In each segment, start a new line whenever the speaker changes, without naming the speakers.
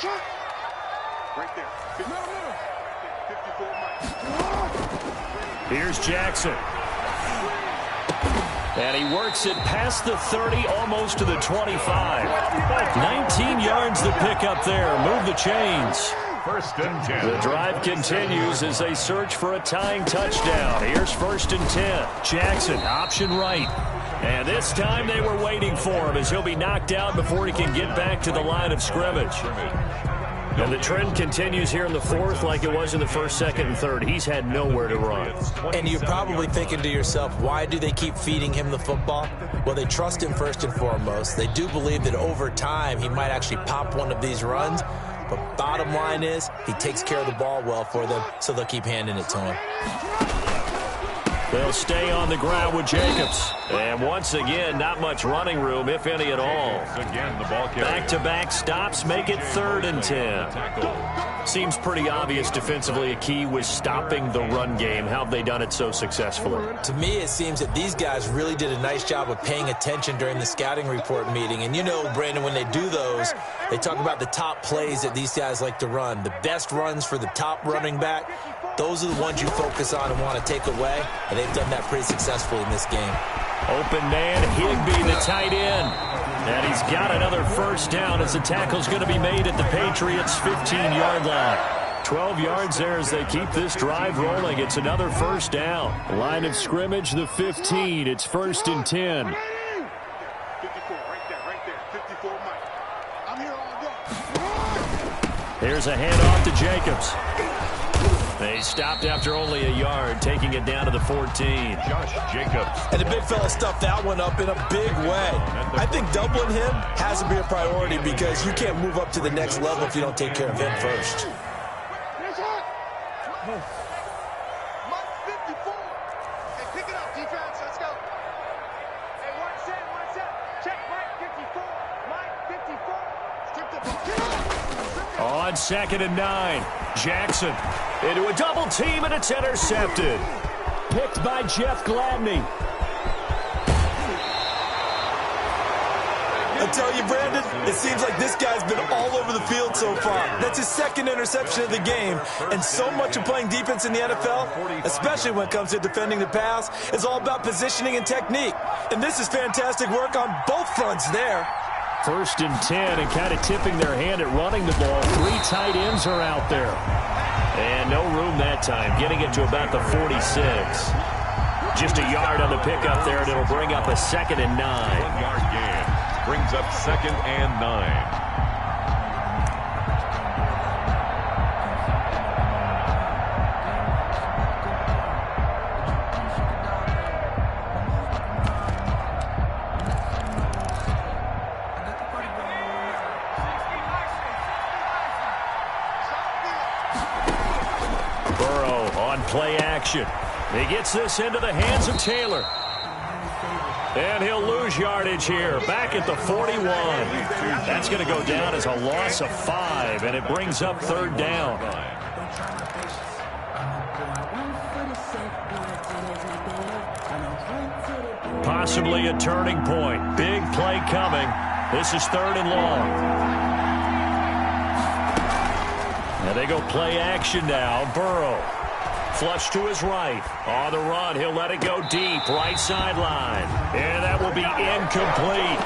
Right there. 54 miles.
Here's Jackson. And he works it past the 30, almost to the 25. 19 yards to pick up there. Move the chains.
First and 10.
The drive continues as they search for a tying touchdown. Here's first and 10. Jackson, option right. And this time they were waiting for him as he'll be knocked out before he can get back to the line of scrimmage. And the trend continues here in the fourth like it was in the first, second, and third. He's had nowhere to run.
And you're probably thinking to yourself, why do they keep feeding him the football? Well, they trust him first and foremost. They do believe that over time he might actually pop one of these runs. But bottom line is he takes care of the ball well for them, so they'll keep handing it to him.
They'll stay on the ground with Jacobs. And once again, not much running room, if any at all.
Again, the ball carrier.
Back-to-back stops make it 3rd and 10. Seems pretty obvious defensively a key was stopping the run game. How have they done it so successfully?
To me, it seems that these guys really did a nice job of paying attention during the scouting report meeting. And you know, Brandon, when they do those, they talk about the top plays that these guys like to run. The best runs for the top running back. Those are the ones you focus on and want to take away, and they've done that pretty successfully in this game.
Open man, Higbee, the tight end. And he's got another first down as the tackle's going to be made at the Patriots' 15-yard line. 12 yards there as they keep this drive rolling. It's another first down. Line of scrimmage, the 15. It's 1st and 10.
54, right there. 54 miles. I'm here all day.
Here's a handoff to Jacobs. They stopped after only a yard, taking it down to the 14.
Josh Jacobs.
And the big fella stuffed that one up in a big way. I think doubling him has to be a priority because you can't move up to the next level if you don't take care of him first.
Mike 54. Hey, pick it up, defense. Let's go. Hey, 1 set. Check Mike 54. Mike 54. Strip the ball.
On 2nd and 9, Jackson into a double team, and it's intercepted. Picked by Jeff Gladney.
I tell you, Brandon, it seems like this guy's been all over the field so far. That's his 2nd interception of the game. And so much of playing defense in the NFL, especially when it comes to defending the pass, is all about positioning and technique. And this is fantastic work on both fronts there.
1st and 10, and kind of tipping their hand at running the ball. 3 tight ends are out there. And no room that time, getting it to about the 46. Just a yard on the pickup there, and it'll bring up a 2nd and 9.
1-yard gain. Brings up 2nd and 9.
Play action. He gets this into the hands of Taylor. And he'll lose yardage here. Back at the 41. That's going to go down as a loss of 5, and it brings up 3rd down. Possibly a turning point. Big play coming. This is 3rd and long. And they go play action now. Burrow. Flush to his right. On the run, he'll let it go deep. Right sideline. And that will be incomplete.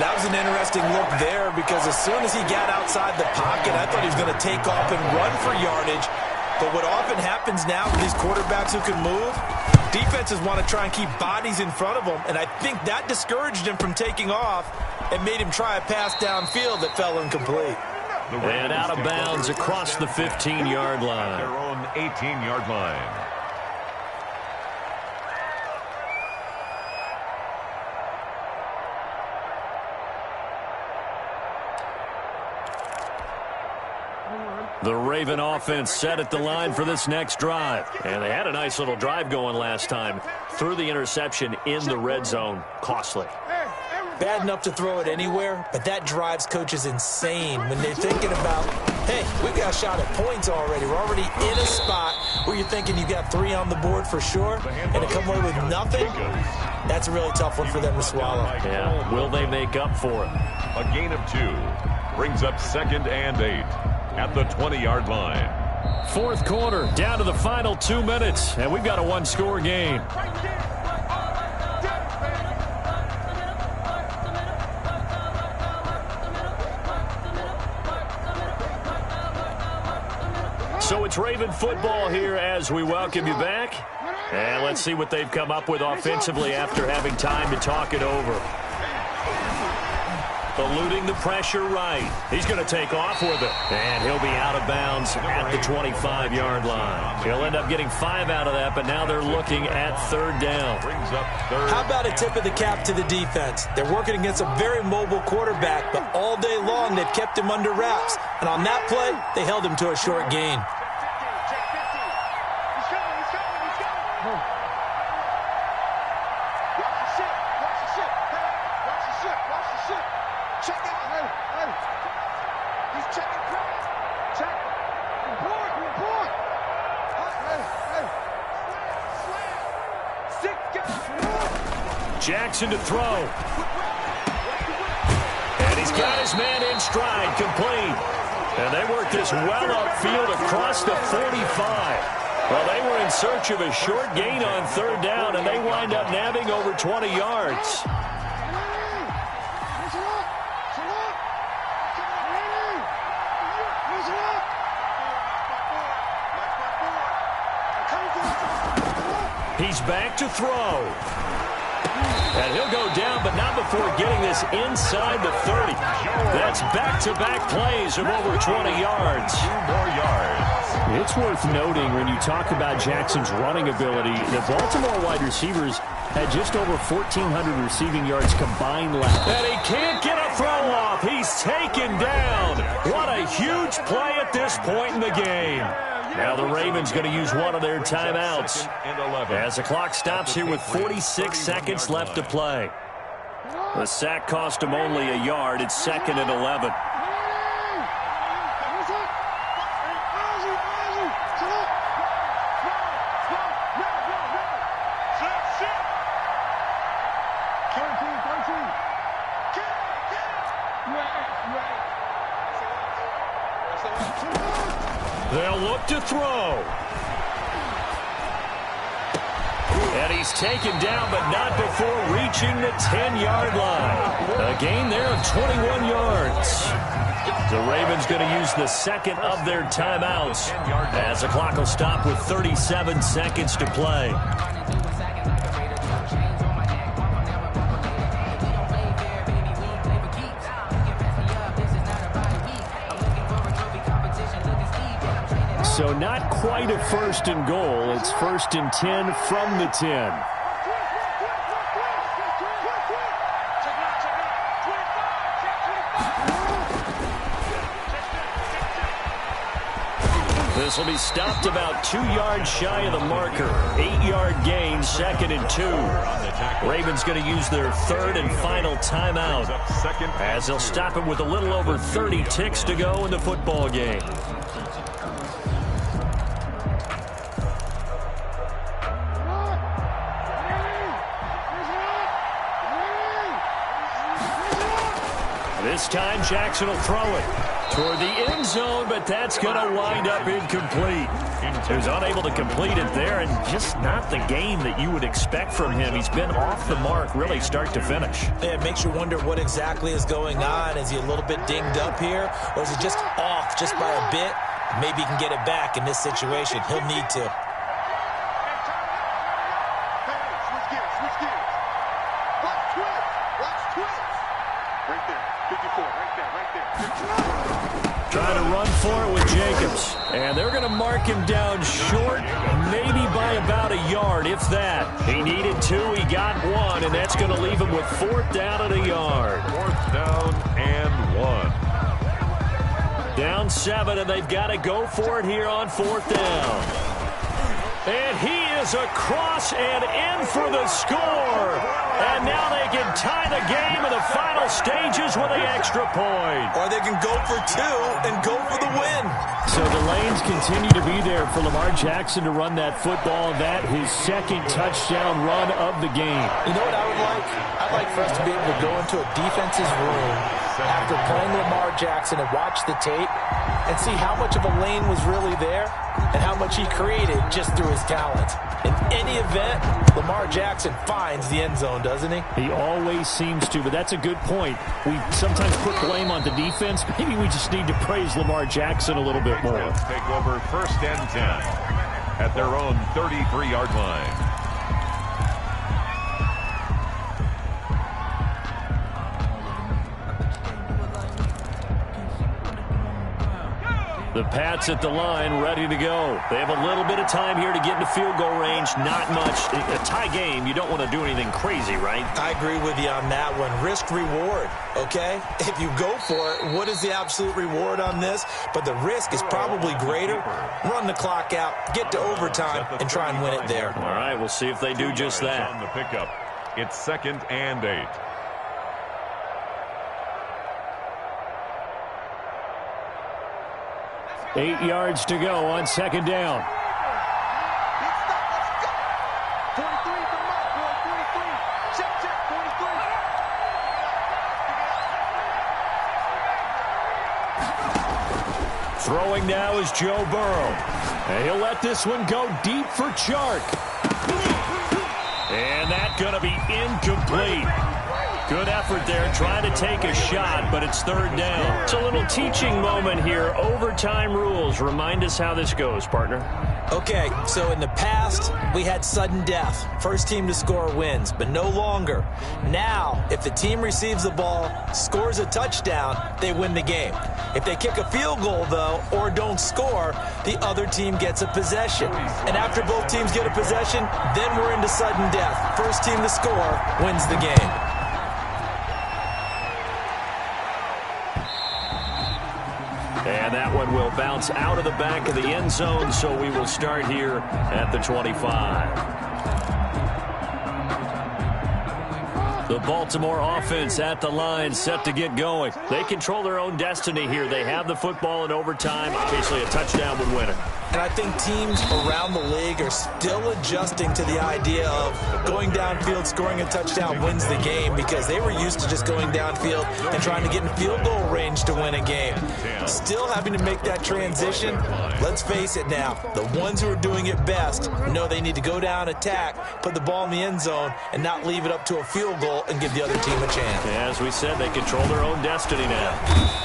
That was an interesting look there because as soon as he got outside the pocket, I thought he was going to take off and run for yardage. But what often happens now with these quarterbacks who can move, defenses want to try and keep bodies in front of them. And I think that discouraged him from taking off and made him try a pass downfield that fell incomplete.
And out of bounds across the 15-yard line.
Their own 18-yard line.
The Raven offense set at the line for this next drive. And they had a nice little drive going last time. Threw the interception in the red zone. Costly.
Bad enough to throw it anywhere, but that drives coaches insane when they're thinking about, hey, we've got a shot at points already. We're already in a spot where you're thinking you got 3 on the board for sure, and to come away with nothing, that's a really tough one for them to swallow.
Yeah, will they make up for it?
A gain of 2. Brings up 2nd and 8 at the 20-yard line.
Fourth quarter, down to the final 2 minutes, and we've got a one-score game. So it's Raven football here as we welcome you back. And let's see what they've come up with offensively after having time to talk it over. Eluding the pressure right. He's going to take off with it. And he'll be out of bounds at the 25-yard line. He'll end up getting 5 out of that, but now they're looking at 3rd down.
Brings up 3rd.
How about a tip of the cap to the defense? They're working against a very mobile quarterback, but all day long they've kept him under wraps. And on that play, they held him to a short gain.
Jackson to throw. And he's got his man in stride, complete. And they work this well upfield across the 45. Well, they were in search of a short gain on 3rd down, and they wind up nabbing over 20 yards. He's back to throw. And he'll go down, but not before getting this inside the 30. That's back-to-back plays of over 20 yards.
2 more yards.
It's worth noting when you talk about Jackson's running ability, the Baltimore wide receivers had just over 1,400 receiving yards combined last. And he can't get a throw off. He's taken down. What a huge play at this point in the game. Now the Ravens going to use one of their timeouts as the clock stops here with 46 seconds left to play. The sack cost him only a yard. It's 2nd and 11. They'll look to throw. And he's taken down, but not before reaching the 10-yard line. A gain there of 21 yards. The Ravens going to use the 2nd of their timeouts as the clock will stop with 37 seconds to play. So not quite a 1st and goal. It's 1st and 10 from the 10. This will be stopped about 2 yards shy of the marker. 8-yard gain, 2nd and 2. Ravens going to use their 3rd and final timeout as they'll stop it with a little over 30 ticks to go in the football game. This time, Jackson will throw it toward the end zone, but that's going to wind up incomplete. He was unable to complete it there, and just not the game that you would expect from him. He's been off the mark, really, start to finish.
Yeah, it makes you wonder what exactly is going on. Is he a little bit dinged up here, or is he just off just by a bit? Maybe he can get it back in this situation. He'll need to.
Trying to run for it with Jacobs. And they're going to mark him down short, maybe by about a yard, if that. He needed 2, he got 1, and that's going to leave him with 4th down and a yard.
4th down and 1.
Down 7, and they've got to go for it here on 4th down. And he is across and in for the score. And now they can tie the game in the final stages with the extra point.
Or they can go for 2 and go for the win.
So the lanes continue to be there for Lamar Jackson to run that football. That his 2nd touchdown run of the game.
You know what I would like? I'd like for us to be able to go into a defense's room after playing Lamar Jackson and watch the tape and see how much of a lane was really there and how much he created just through his talent. In any event, Lamar Jackson finds the end zone, doesn't he?
He always seems to, but that's a good point. We sometimes put blame on the defense. Maybe we just need to praise Lamar Jackson a little bit more.
Take over 1st and 10 at their own 33-yard line.
The Pats at the line, ready to go. They have a little bit of time here to get into field goal range. Not much. A tie game, you don't want to do anything crazy, right?
I agree with you on that one. Risk-reward, okay? If you go for it, what is the absolute reward on this? But the risk is probably greater. Run the clock out, get to overtime, and try and win it there.
All right, we'll see if they do just that.
On the pickup, it's 2nd and 8.
Eight yards to go on 2nd down.
43 for Mike, 43. Check, 43.
Throwing now is Joe Burrow. And he'll let this one go deep for Chark. And that's going to be incomplete. Good effort there, trying to take a shot, but it's 3rd down. It's a little teaching moment here. Overtime rules. Remind us how this goes, partner.
Okay, so in the past, we had sudden death. First team to score wins, but no longer. Now, if the team receives the ball, scores a touchdown, they win the game. If they kick a field goal, though, or don't score, the other team gets a possession. And after both teams get a possession, then we're into sudden death. First team to score wins the game.
And that one will bounce out of the back of the end zone, so we will start here at the 25. The Baltimore offense at the line, set to get going. They control their own destiny here. They have the football in overtime. Obviously, a touchdown would win it.
And I think teams around the league are still adjusting to the idea of going downfield, scoring a touchdown wins the game, because they were used to just going downfield and trying to get in field goal range to win a game. Still having to make that transition. Let's face it now, the ones who are doing it best know they need to go down, attack, put the ball in the end zone, and not leave it up to a field goal and give the other team a chance.
As we said, they control their own destiny now.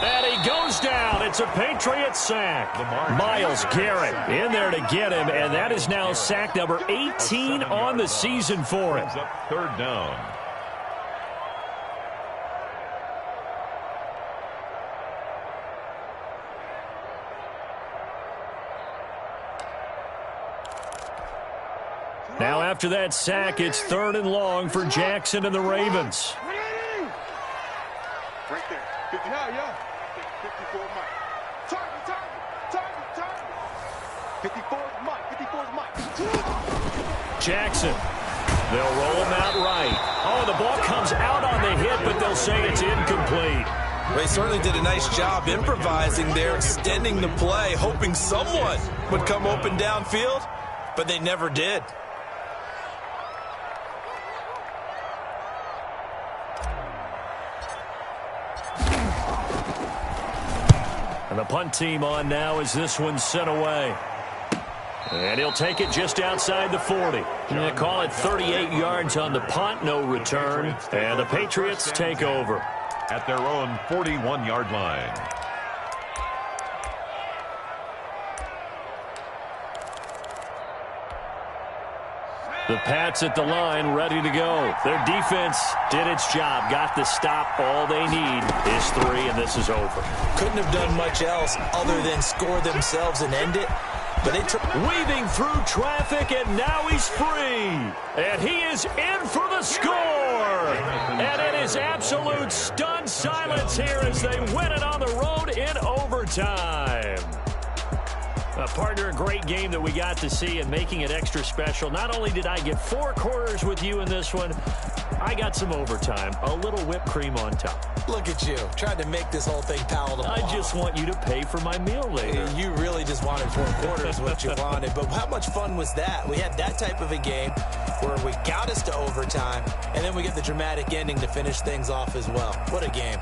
And he goes down. It's a Patriot sack. Myles Garrett in there to get him, and that is now sack number 18 on the season for him.
3rd down.
Now after that sack, it's 3rd and long for Jackson and the Ravens.
Right there. 50, yeah. 54 Mike. Target. 54 is Mike. 54 is Mike.
Jackson. They'll roll him out right. Oh, the ball comes out on the hit, but they'll say it's incomplete.
They certainly did a nice job improvising there, extending the play, hoping someone would come open downfield, but they never did.
And the punt team on now as this one's sent away. And he'll take it just outside the 40. They call it 38 yards on the punt, no return. And the Patriots take over.
At their own 41-yard line.
The Pats at the line, ready to go. Their defense did its job, got the stop. All they need is 3, and this is over.
Couldn't have done much else other than score themselves and end it. But they
weaving through traffic, and now he's free. And he is in for the score. And it is absolute stunned silence here as they win it on the road in overtime. Partner, a great game that we got to see and making it extra special. Not only did I get 4 quarters with you in this one, I got some overtime. A little whipped cream on top.
Look at you, trying to make this whole thing palatable.
I just want you to pay for my meal later.
You really just wanted 4 quarters what you wanted. But how much fun was that? We had that type of a game where we got us to overtime, and then we get the dramatic ending to finish things off as well. What a game.